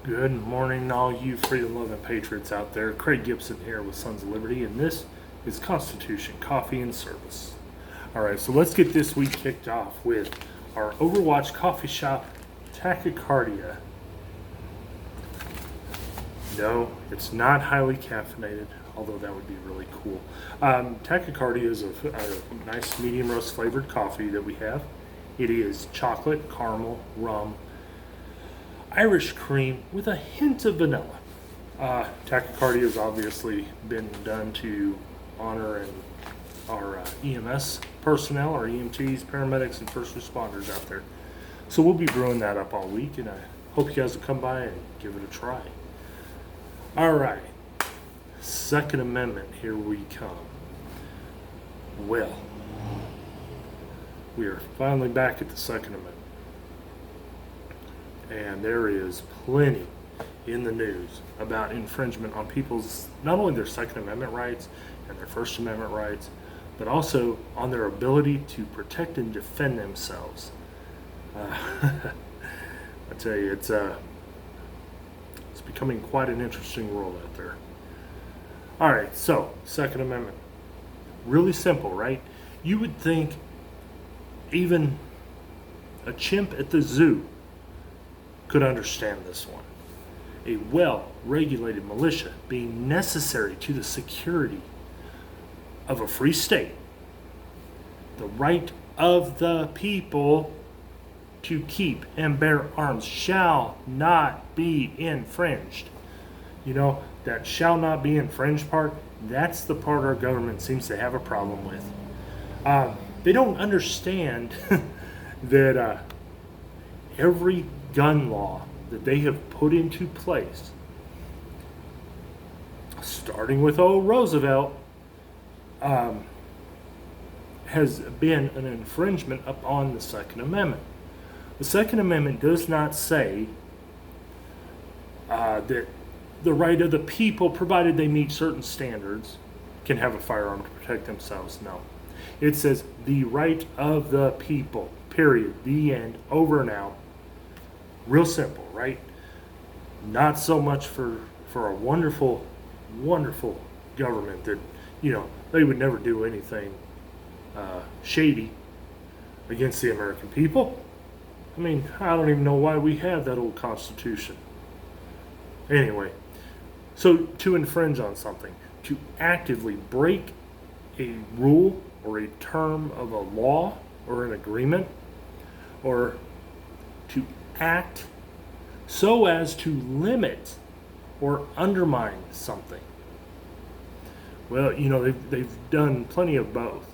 Good morning, all you freedom-loving patriots out there. Craig Gibson here with Sons of Liberty, and this is Constitution Coffee and Service. All right, so let's get this week kicked off with our Overwatch coffee shop, Tachycardia. No, it's not highly caffeinated, although that would be really cool. Tachycardia is a nice medium roast flavored coffee that we have. It is chocolate, caramel, rum, Irish cream with a hint of vanilla. Tachycardia has obviously been done to honor our EMS personnel, our EMTs, paramedics, and first responders out there. So we'll be brewing that up all week, and I hope you guys will come by and give it a try. All right, Second Amendment, here we come. Well, we are finally back at the Second Amendment. And there is plenty in the news about infringement on people's, not only their Second Amendment rights and their First Amendment rights, but also on their ability to protect and defend themselves. I tell you, it's becoming quite an interesting world out there. All right, so Second Amendment, really simple, right? You would think even a chimp at the zoo could understand this one. A well-regulated militia being necessary to the security of a free state. The right of the people to keep and bear arms shall not be infringed. You know, that shall not be infringed part, that's the part our government seems to have a problem with. They don't understand that every gun law that they have put into place, starting with old Roosevelt, has been an infringement upon the Second Amendment. The Second Amendment does not say that the right of the people, provided they meet certain standards, can have a firearm to protect themselves. No. It says the right of the people, period, the end, over and out. Real simple, right? Not so much for a wonderful, wonderful government that, you know, they would never do anything shady against the American people. I mean, I don't even know why we have that old Constitution. Anyway, so to infringe on something, to actively break a rule or a term of a law or an agreement, or to act so as to limit or undermine something. Well, you know, they've done plenty of both.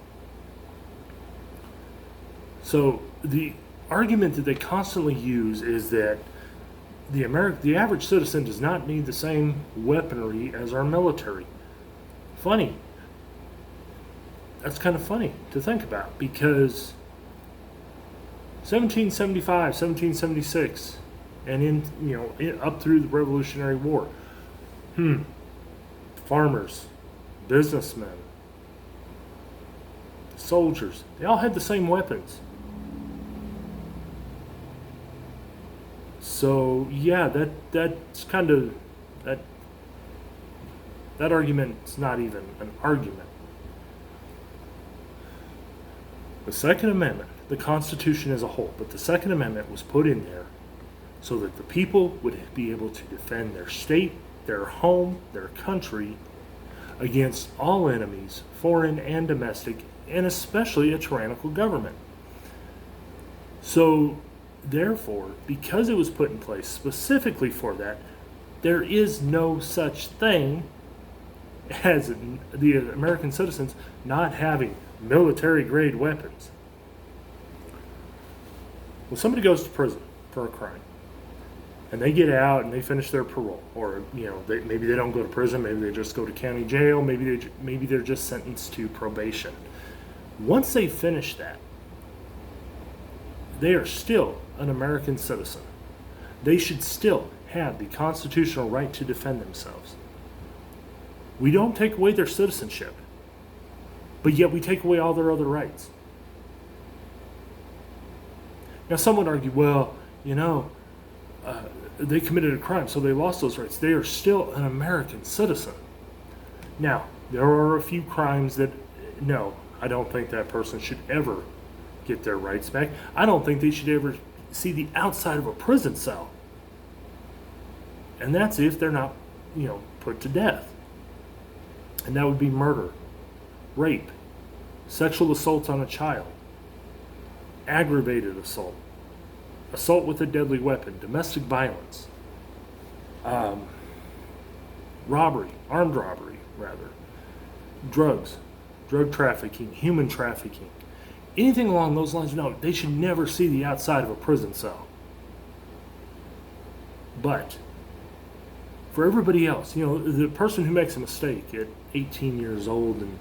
So the argument that they constantly use is that the average citizen does not need the same weaponry as our military. Funny. That's kind of funny to think about, because 1775, 1776, and up through the Revolutionary War, farmers, businessmen, soldiers, they all had the same weapons. So yeah, that's kind of that argument's not even an argument. The Second Amendment, the Constitution as a whole, but the Second Amendment was put in there so that the people would be able to defend their state, their home, their country against all enemies, foreign and domestic, and especially a tyrannical government. So, therefore, because it was put in place specifically for that, there is no such thing as the American citizens not having military-grade weapons. Well, somebody goes to prison for a crime, and they get out and they finish their parole, or maybe they don't go to prison, maybe they just go to county jail, maybe they're just sentenced to probation. Once they finish that, they are still an American citizen. They should still have the constitutional right to defend themselves. We don't take away their citizenship, but yet we take away all their other rights. Now, some would argue, well, they committed a crime, so they lost those rights. They are still an American citizen. Now, there are a few crimes that, no, I don't think that person should ever get their rights back. I don't think they should ever see the outside of a prison cell. And that's if they're not, put to death. And that would be murder, rape, sexual assault on a child, aggravated assault, assault with a deadly weapon, domestic violence, robbery, armed robbery, rather, drugs, drug trafficking, human trafficking, anything along those lines. No, they should never see the outside of a prison cell. But for everybody else, the person who makes a mistake at 18 years old and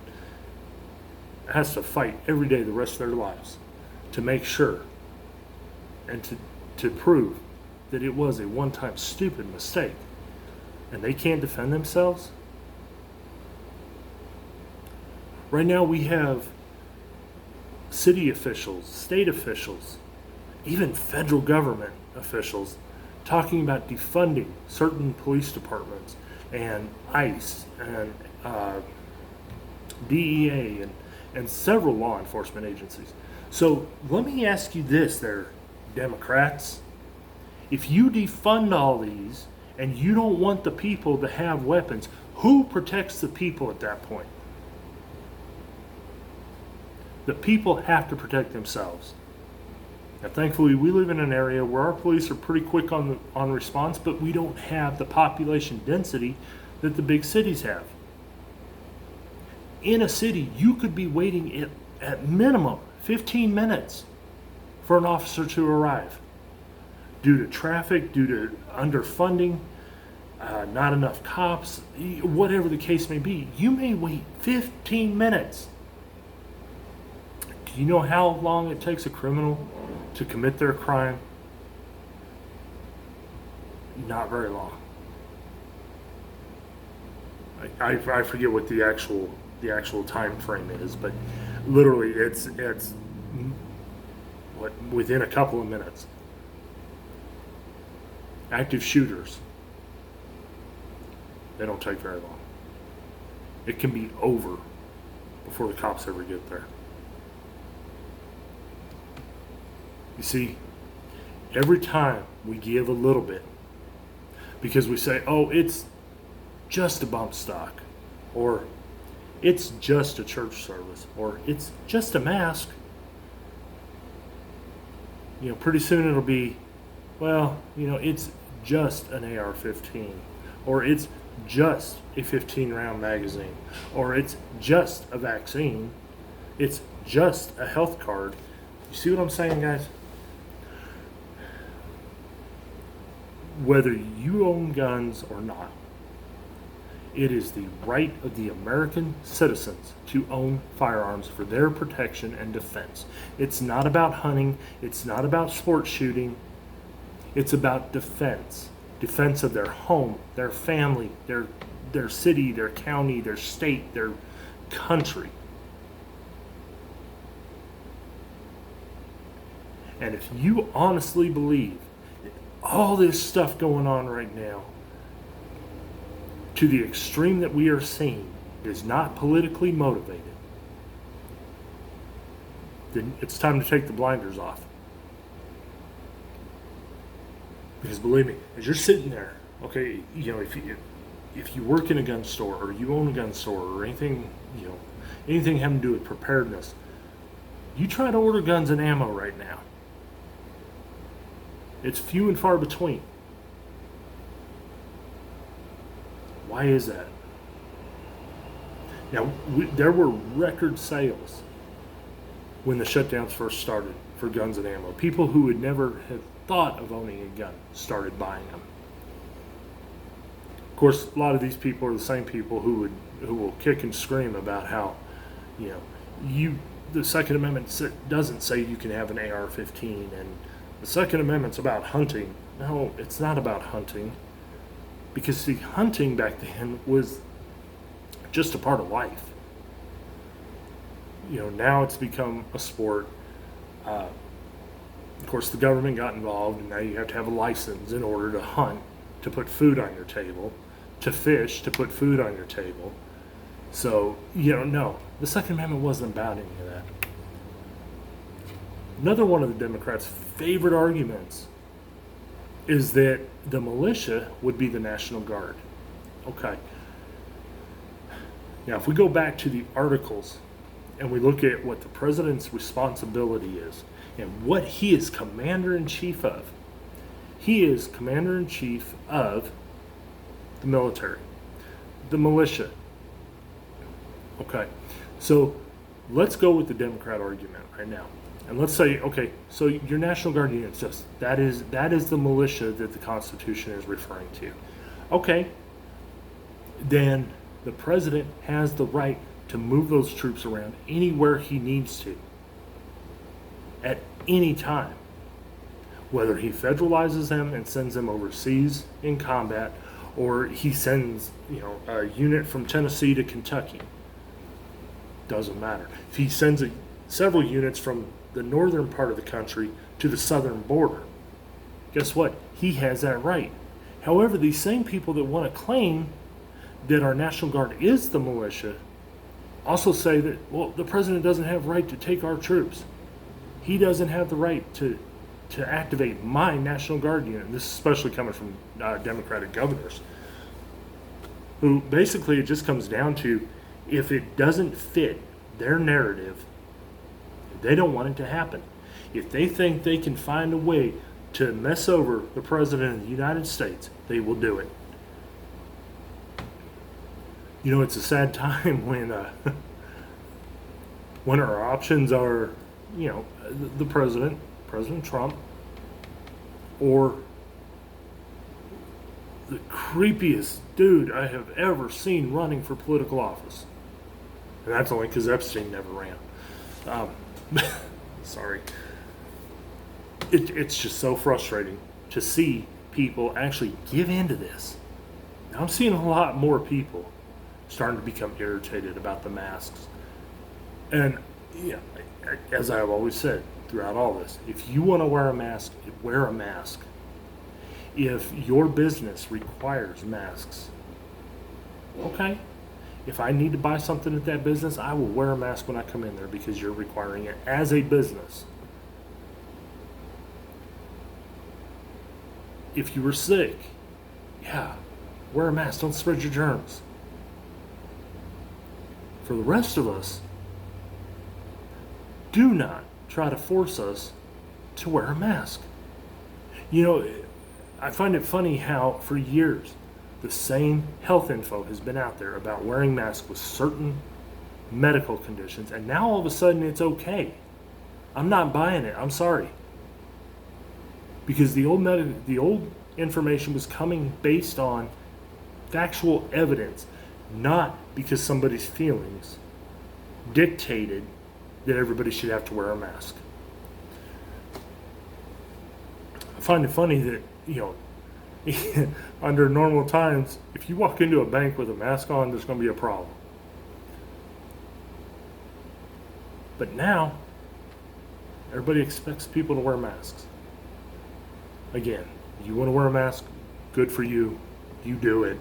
has to fight every day the rest of their lives to make sure and to prove that it was a one-time stupid mistake, and they can't defend themselves. Right now we have city officials, state officials, even federal government officials talking about defunding certain police departments and ICE and DEA and several law enforcement agencies. So let me ask you this there, Democrats. If you defund all these and you don't want the people to have weapons, who protects the people at that point? The people have to protect themselves. Now, thankfully, we live in an area where our police are pretty quick on response, but we don't have the population density that the big cities have. In a city, you could be waiting at minimum 15 minutes for an officer to arrive due to traffic, due to underfunding, not enough cops, whatever the case may be. You may wait 15 minutes. Do you know how long it takes a criminal to commit their crime? Not very long. I forget what the actual time frame is, but literally it's within a couple of minutes. Active shooters, they don't take very long. It can be over before the cops ever get there. You see, every time we give a little bit, because we say, oh, it's just a bump stock, or it's just a church service, or it's just a mask, pretty soon it'll be, well, it's just an AR-15, or it's just a 15-round magazine, or it's just a vaccine, it's just a health card. You see what I'm saying, guys? Whether you own guns or not, it is the right of the American citizens to own firearms for their protection and defense. It's not about hunting. It's not about sport shooting. It's about defense. Defense of their home, their family, their city, their county, their state, their country. And if you honestly believe that all this stuff going on right now, to the extreme that we are seeing, is not politically motivated, then it's time to take the blinders off. Because believe me, as you're sitting there, okay, if you work in a gun store or you own a gun store or anything, anything having to do with preparedness, you try to order guns and ammo right now. It's few and far between. Why is that? Now, there were record sales when the shutdowns first started for guns and ammo. People who would never have thought of owning a gun started buying them. Of course, a lot of these people are the same people who will kick and scream about how, the Second Amendment doesn't say you can have an AR-15, and the Second Amendment's about hunting. No, it's not about hunting. Because, see, hunting back then was just a part of life. Now it's become a sport. Of course, the government got involved, and now you have to have a license in order to hunt, to put food on your table, to fish, to put food on your table. So, no, the Second Amendment wasn't about any of that. Another one of the Democrats' favorite arguments is that the militia would be the National Guard. Okay. Now, if we go back to the articles and we look at what the president's responsibility is and what he is commander-in-chief of, he is commander-in-chief of the military, the militia. Okay, so let's go with the Democrat argument right now. And let's say, okay, so your National Guard units, that is the militia that the Constitution is referring to. Okay, then the president has the right to move those troops around anywhere he needs to, at any time. Whether he federalizes them and sends them overseas in combat, or he sends, a unit from Tennessee to Kentucky. Doesn't matter. If he sends several units from the northern part of the country to the southern border, guess what? He has that right. However, these same people that want to claim that our National Guard is the militia also say that, well, the president doesn't have the right to take our troops. He doesn't have the right to activate my National Guard unit. This is especially coming from Democratic governors, who basically it just comes down to, if it doesn't fit their narrative, they don't want it to happen. If they think they can find a way to mess over the president of the United States, they will do it. It's a sad time when our options are, the President Trump, or the creepiest dude I have ever seen running for political office. And that's only because Epstein never ran. Sorry. It's just so frustrating to see people actually give in to this. Now, I'm seeing a lot more people starting to become irritated about the masks. And as I've always said throughout all this, if you want to wear a mask, wear a mask. If your business requires masks, okay. If I need to buy something at that business, I will wear a mask when I come in there because you're requiring it as a business. If you were sick, wear a mask. Don't spread your germs. For the rest of us, do not try to force us to wear a mask. I find it funny how for years the same health info has been out there about wearing masks with certain medical conditions, and now all of a sudden it's okay. I'm not buying it. I'm sorry. Because the old information was coming based on factual evidence, not because somebody's feelings dictated that everybody should have to wear a mask. I find it funny that, under normal times, if you walk into a bank with a mask on, there's going to be a problem. But now, everybody expects people to wear masks. Again, you want to wear a mask, good for you. You do it.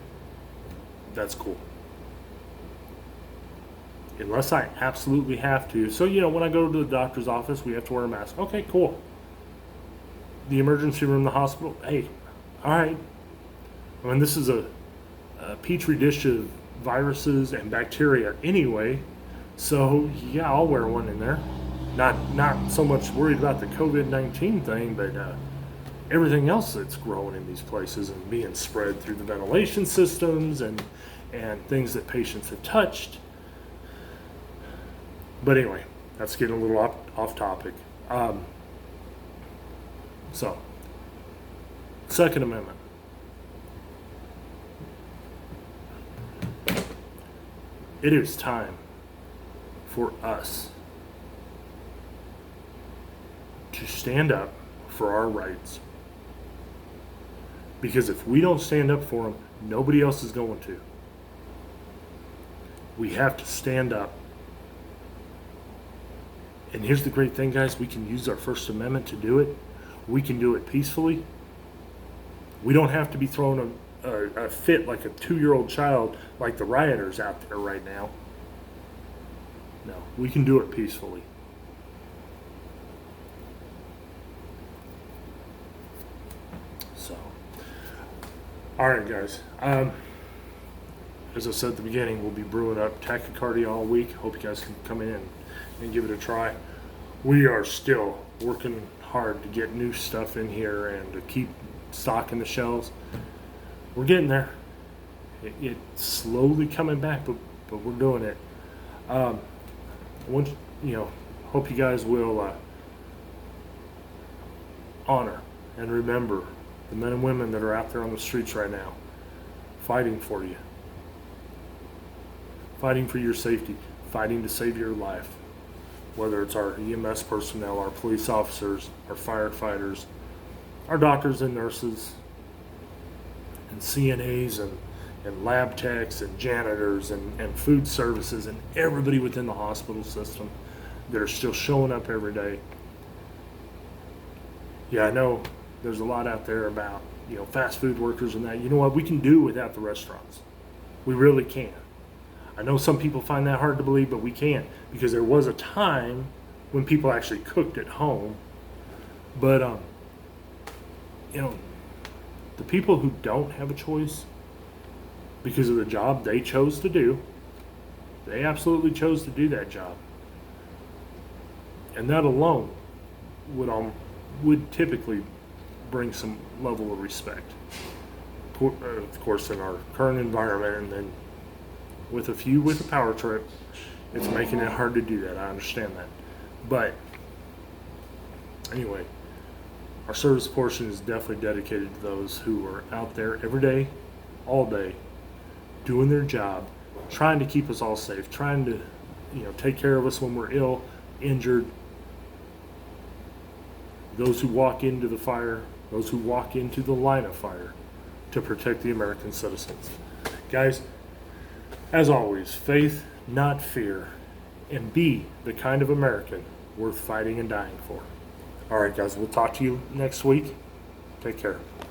That's cool. Unless I absolutely have to. So, when I go to the doctor's office, we have to wear a mask. Okay, cool. The emergency room, the hospital, hey, all right. I mean, this is a petri dish of viruses and bacteria anyway. So, I'll wear one in there. Not so much worried about the COVID-19 thing, but everything else that's growing in these places and being spread through the ventilation systems and things that patients have touched. But anyway, that's getting a little off topic. So, Second Amendment. It is time for us to stand up for our rights. Because if we don't stand up for them, nobody else is going to. We have to stand up. And here's the great thing, guys. We can use our First Amendment to do it. We can do it peacefully. We don't have to be throwing a fit like a 2-year-old child like the rioters out there right now. No, we can do it peacefully. So, all right, guys. As I said at the beginning, we'll be brewing up Tachycardia all week. Hope you guys can come in and give it a try. We are still working hard to get new stuff in here and to keep stocking the shelves. We're getting there. It's slowly coming back, but we're doing it. Hope you guys will honor and remember the men and women that are out there on the streets right now, fighting for you, fighting for your safety, fighting to save your life. Whether it's our EMS personnel, our police officers, our firefighters, our doctors and nurses, and CNAs and lab techs and janitors and food services and everybody within the hospital system that are still showing up every day. Yeah, I know there's a lot out there about, fast food workers and that. You know what? We can do without the restaurants. We really can. I know some people find that hard to believe, but we can, because there was a time when people actually cooked at home. But, the people who don't have a choice because of the job they chose to do, they absolutely chose to do that job. And that alone would typically bring some level of respect. Of course, in our current environment, and then with a power trip, it's making it hard to do that. I understand that. But anyway, our service portion is definitely dedicated to those who are out there every day, all day, doing their job, trying to keep us all safe, trying to, take care of us when we're ill, injured. Those who walk into the fire, those who walk into the line of fire to protect the American citizens. Guys, as always, faith, not fear, and be the kind of American worth fighting and dying for. All right, guys, we'll talk to you next week. Take care.